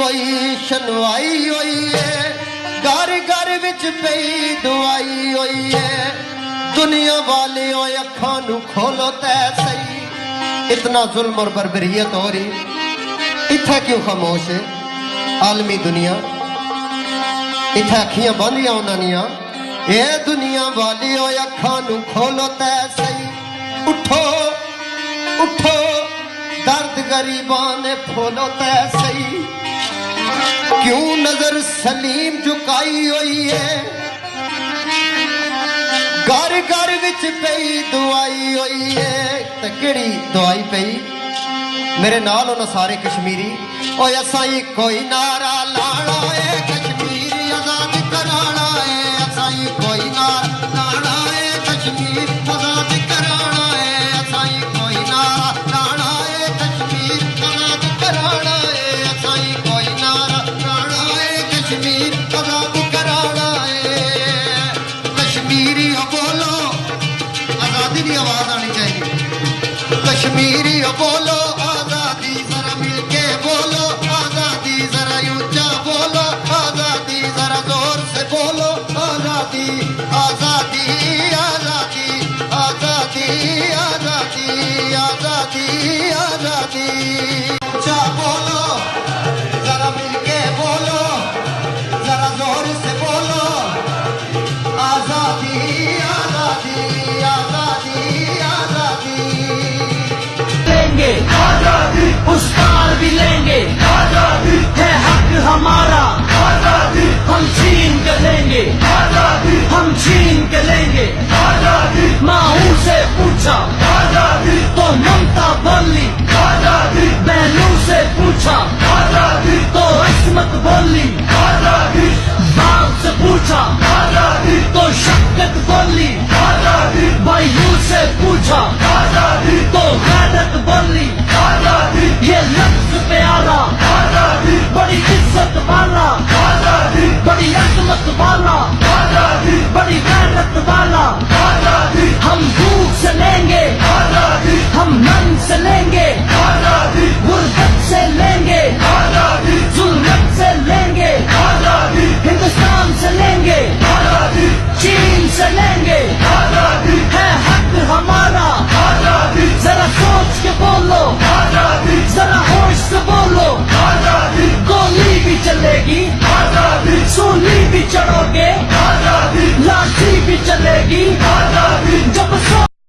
ہوئی شنوائی ہوئی ہے گھر گھر وچ پئی دعائی ہوئی ہے دنیا والے ہوئے اکھاں نو کھولو تے صحیح اتنا ظلم اور بربریت ہو رہی اتھا کیوں خاموش ہے عالمی دنیا اتھا اکھیاں بندیاں انہانیاں اے دنیا والی ہوئے اکھاں نو کھولو تے صحیح اٹھو اٹھو درد غریبان پھولو تے صحیح کیوں نظر سلیم جھکائی ہوئی ہے گھر گھر وچ پئی دعائی ہوئی ہے تکڑی دعائی پئی میرے نال ہونا سارے کشمیری اوے اسائی کوئی نعرہ لانا ہے کشمیر آزاد کرانا ہے اسائی کوئی نعرہ لانا ہے کشمیر آزاد کرانا ہے اسائی کوئی نعرہ لانا ہے کشمیر آزاد کرانا ہے اسائی کوئی نعرہ لانا ہے کشمیر آزاد کرانا ہے کشمیری ہو بولو آزادی کی آواز آنی چاہیے کشمیری ہو بولو آزادی ذرا مل کے بولو آزادی ذرا اونچا بولو آزادی ذرا زور سے بولو آزادی آزادی آزادی آزادی آزادی آزادی آزادی اونچا بولو ذرا مل کے بولو ذرا زور سے بولو آزادی آزادی آزادی آزادی لیں گے آزادی اس پار بھی لیں گے آزادی ہے حق ہمارا آزادی ہم چھین کے لیں گے آزادی ہم چھین کے لیں گے آزادی ماؤں سے پوچھا آزادی تو ممتا بولی آزادی بہنوں سے پوچھا آزادی تو عصمت بولی آزادی باپ سے پوچھا آزادی تو شفقت بولی آزادی بھائیوں سے پوچھا آزادی تو غیرت بولی آزادی یہ لفظ پیارا آزادی بڑی عزت والا آزادی بڑی عظمت والا آزادی بڑی غیرت والا آزادی ہم بھوک سے لیں گے آزادی ہم من سے لیں گے آزادی غربت سے لیں گے آزادی ظلمت سے لیں گے آزادی ہندوستان سے لیں گے آزادی چین سے لیں گے آزادی ہے حق ہمارا آزادی ذرا سوچ کے بولو آزادی ذرا ہوش سے بولو آزادی گولی بھی چلے گی آزادی سولی بھی چڑھو گے آزادی لاٹھی بھی چلے گی آزادی جب سو